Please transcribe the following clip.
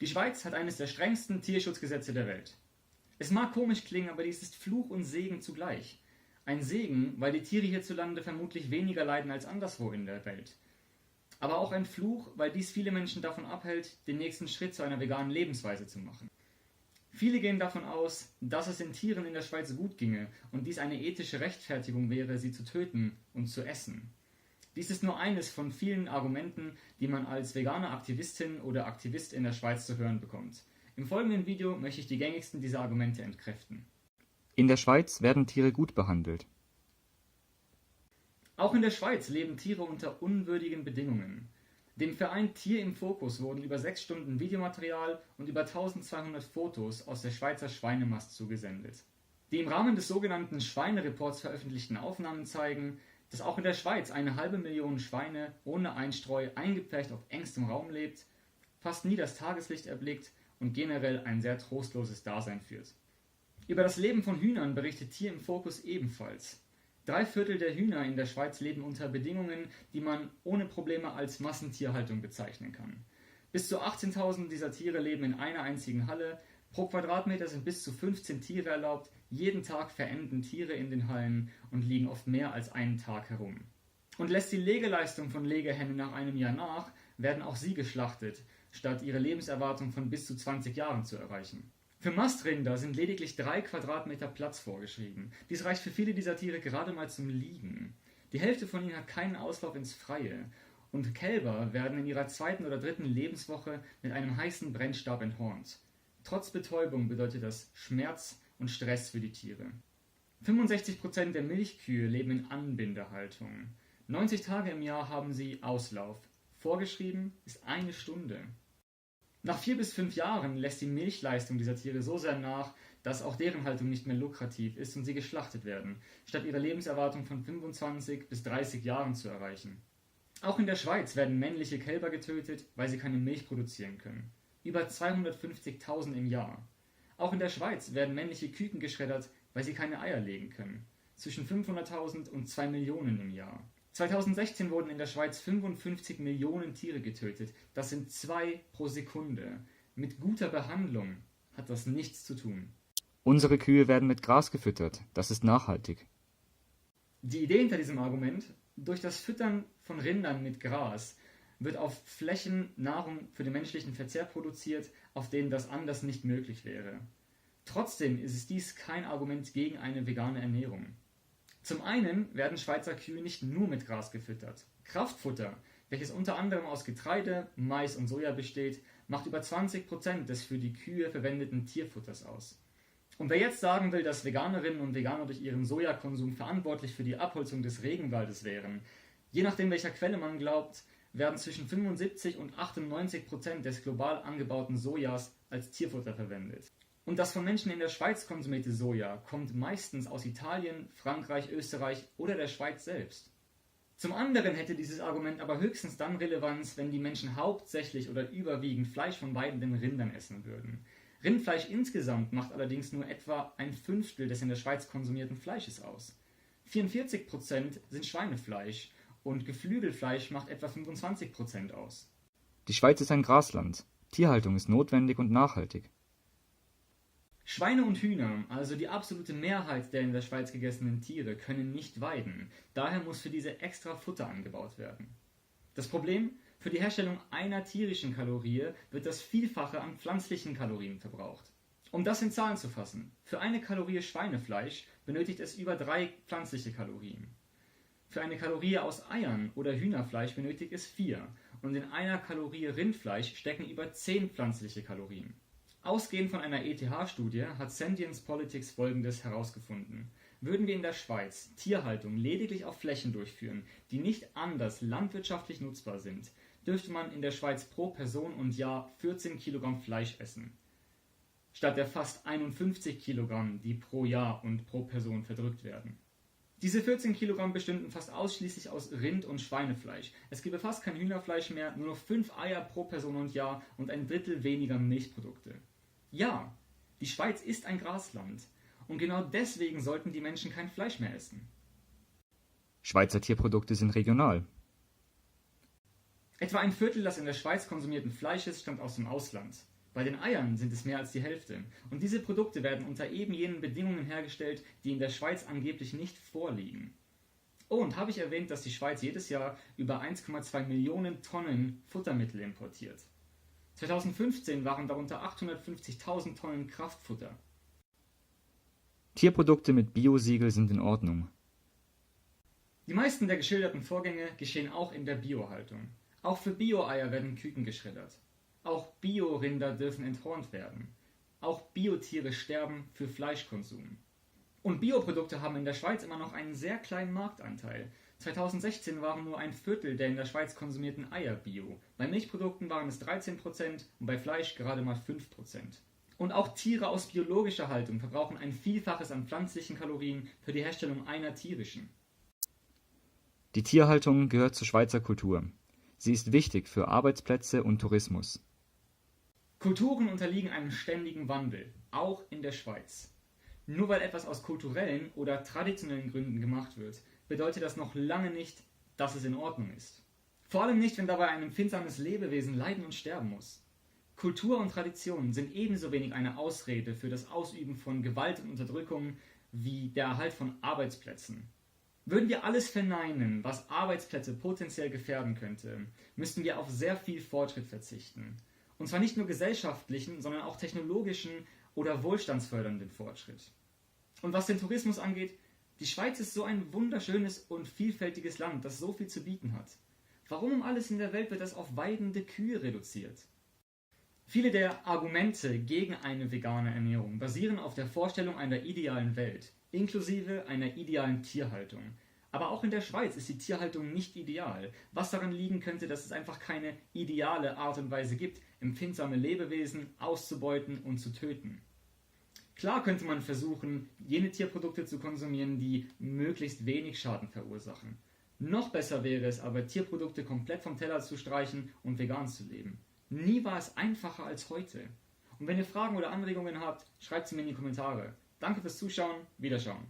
Die Schweiz hat eines der strengsten Tierschutzgesetze der Welt. Es mag komisch klingen, aber dies ist Fluch und Segen zugleich. Ein Segen, weil die Tiere hierzulande vermutlich weniger leiden als anderswo in der Welt. Aber auch ein Fluch, weil dies viele Menschen davon abhält, den nächsten Schritt zu einer veganen Lebensweise zu machen. Viele gehen davon aus, dass es den Tieren in der Schweiz gut ginge und dies eine ethische Rechtfertigung wäre, sie zu töten und zu essen. Dies ist nur eines von vielen Argumenten, die man als vegane Aktivistin oder Aktivist in der Schweiz zu hören bekommt. Im folgenden Video möchte ich die gängigsten dieser Argumente entkräften. In der Schweiz werden Tiere gut behandelt. Auch in der Schweiz leben Tiere unter unwürdigen Bedingungen. Dem Verein Tier im Fokus wurden über 6 Stunden Videomaterial und über 1200 Fotos aus der Schweizer Schweinemast zugesendet. Die im Rahmen des sogenannten Schweinereports veröffentlichten Aufnahmen zeigen, dass auch in der Schweiz 500.000 Schweine ohne Einstreu eingepfercht auf engstem Raum lebt, fast nie das Tageslicht erblickt und generell ein sehr trostloses Dasein führt. Über das Leben von Hühnern berichtet Tier im Fokus ebenfalls. 3/4 der Hühner in der Schweiz leben unter Bedingungen, die man ohne Probleme als Massentierhaltung bezeichnen kann. Bis zu 18.000 dieser Tiere leben in einer einzigen Halle, pro Quadratmeter sind bis zu 15 Tiere erlaubt, jeden Tag verenden Tiere in den Hallen und liegen oft mehr als einen Tag herum. Und lässt die Legeleistung von Legehennen nach einem Jahr nach, werden auch sie geschlachtet, statt ihre Lebenserwartung von bis zu 20 Jahren zu erreichen. Für Mastrinder sind lediglich 3 Quadratmeter Platz vorgeschrieben. Dies reicht für viele dieser Tiere gerade mal zum Liegen. Die Hälfte von ihnen hat keinen Auslauf ins Freie. Und Kälber werden in ihrer 2. oder 3. Lebenswoche mit einem heißen Brennstab enthornt. Trotz Betäubung bedeutet das Schmerz und Stress für die Tiere. 65% der Milchkühe leben in Anbindehaltung. 90 Tage im Jahr haben sie Auslauf. Vorgeschrieben ist 1 Stunde. Nach 4 bis 5 Jahren lässt die Milchleistung dieser Tiere so sehr nach, dass auch deren Haltung nicht mehr lukrativ ist und sie geschlachtet werden, statt ihre Lebenserwartung von 25 bis 30 Jahren zu erreichen. Auch in der Schweiz werden männliche Kälber getötet, weil sie keine Milch produzieren können. Über 250.000 im Jahr. Auch in der Schweiz werden männliche Küken geschreddert, weil sie keine Eier legen können. Zwischen 500.000 und 2 Millionen im Jahr. 2016 wurden in der Schweiz 55 Millionen Tiere getötet. Das sind 2 pro Sekunde. Mit guter Behandlung hat das nichts zu tun. Unsere Kühe werden mit Gras gefüttert. Das ist nachhaltig. Die Idee hinter diesem Argument: Durch das Füttern von Rindern mit Gras wird auf Flächen Nahrung für den menschlichen Verzehr produziert, auf denen das anders nicht möglich wäre. Trotzdem ist dies kein Argument gegen eine vegane Ernährung. Zum einen werden Schweizer Kühe nicht nur mit Gras gefüttert. Kraftfutter, welches unter anderem aus Getreide, Mais und Soja besteht, macht über 20% des für die Kühe verwendeten Tierfutters aus. Und wer jetzt sagen will, dass Veganerinnen und Veganer durch ihren Sojakonsum verantwortlich für die Abholzung des Regenwaldes wären, je nachdem welcher Quelle man glaubt, werden zwischen 75 und 98% des global angebauten Sojas als Tierfutter verwendet. Und das von Menschen in der Schweiz konsumierte Soja kommt meistens aus Italien, Frankreich, Österreich oder der Schweiz selbst. Zum anderen hätte dieses Argument aber höchstens dann Relevanz, wenn die Menschen hauptsächlich oder überwiegend Fleisch von weidenden Rindern essen würden. Rindfleisch insgesamt macht allerdings nur etwa 1/5 des in der Schweiz konsumierten Fleisches aus. 44% sind Schweinefleisch und Geflügelfleisch macht etwa 25% aus. Die Schweiz ist ein Grasland. Tierhaltung ist notwendig und nachhaltig. Schweine und Hühner, also die absolute Mehrheit der in der Schweiz gegessenen Tiere, können nicht weiden. Daher muss für diese extra Futter angebaut werden. Das Problem: Für die Herstellung einer tierischen Kalorie wird das Vielfache an pflanzlichen Kalorien verbraucht. Um das in Zahlen zu fassen: Für eine Kalorie Schweinefleisch benötigt es über 3 pflanzliche Kalorien. Für eine Kalorie aus Eiern oder Hühnerfleisch benötigt es 4 und in einer Kalorie Rindfleisch stecken über 10 pflanzliche Kalorien. Ausgehend von einer ETH-Studie hat Sentience Politics Folgendes herausgefunden: Würden wir in der Schweiz Tierhaltung lediglich auf Flächen durchführen, die nicht anders landwirtschaftlich nutzbar sind, dürfte man in der Schweiz pro Person und Jahr 14 Kilogramm Fleisch essen, statt der fast 51 Kilogramm, die pro Jahr und pro Person verdrückt werden. Diese 14 Kilogramm bestünden fast ausschließlich aus Rind- und Schweinefleisch. Es gäbe fast kein Hühnerfleisch mehr, nur noch 5 Eier pro Person und Jahr und 1/3 weniger Milchprodukte. Ja, die Schweiz ist ein Grasland und genau deswegen sollten die Menschen kein Fleisch mehr essen. Schweizer Tierprodukte sind regional. Etwa 1/4 des in der Schweiz konsumierten Fleisches stammt aus dem Ausland. Bei den Eiern sind es mehr als die Hälfte. Und diese Produkte werden unter eben jenen Bedingungen hergestellt, die in der Schweiz angeblich nicht vorliegen. Oh, und habe ich erwähnt, dass die Schweiz jedes Jahr über 1,2 Millionen Tonnen Futtermittel importiert. 2015 waren darunter 850.000 Tonnen Kraftfutter. Tierprodukte mit Biosiegel sind in Ordnung. Die meisten der geschilderten Vorgänge geschehen auch in der Biohaltung. Auch für Bio-Eier werden Küken geschreddert. Auch Bio-Rinder dürfen enthornt werden. Auch Biotiere sterben für Fleischkonsum. Und Bioprodukte haben in der Schweiz immer noch einen sehr kleinen Marktanteil. 2016 waren nur ein Viertel der in der Schweiz konsumierten Eier Bio. Bei Milchprodukten waren es 13% und bei Fleisch gerade mal 5%. Und auch Tiere aus biologischer Haltung verbrauchen ein Vielfaches an pflanzlichen Kalorien für die Herstellung einer tierischen. Die Tierhaltung gehört zur Schweizer Kultur. Sie ist wichtig für Arbeitsplätze und Tourismus. Kulturen unterliegen einem ständigen Wandel, auch in der Schweiz. Nur weil etwas aus kulturellen oder traditionellen Gründen gemacht wird, bedeutet das noch lange nicht, dass es in Ordnung ist. Vor allem nicht, wenn dabei ein empfindsames Lebewesen leiden und sterben muss. Kultur und Tradition sind ebenso wenig eine Ausrede für das Ausüben von Gewalt und Unterdrückung wie der Erhalt von Arbeitsplätzen. Würden wir alles verneinen, was Arbeitsplätze potenziell gefährden könnte, müssten wir auf sehr viel Fortschritt verzichten. Und zwar nicht nur gesellschaftlichen, sondern auch technologischen oder wohlstandsfördernden Fortschritt. Und was den Tourismus angeht, die Schweiz ist so ein wunderschönes und vielfältiges Land, das so viel zu bieten hat. Warum um alles in der Welt wird das auf weidende Kühe reduziert? Viele der Argumente gegen eine vegane Ernährung basieren auf der Vorstellung einer idealen Welt, inklusive einer idealen Tierhaltung. Aber auch in der Schweiz ist die Tierhaltung nicht ideal, was daran liegen könnte, dass es einfach keine ideale Art und Weise gibt, empfindsame Lebewesen auszubeuten und zu töten. Klar könnte man versuchen, jene Tierprodukte zu konsumieren, die möglichst wenig Schaden verursachen. Noch besser wäre es aber, Tierprodukte komplett vom Teller zu streichen und vegan zu leben. Nie war es einfacher als heute. Und wenn ihr Fragen oder Anregungen habt, schreibt sie mir in die Kommentare. Danke fürs Zuschauen, Wiederschauen.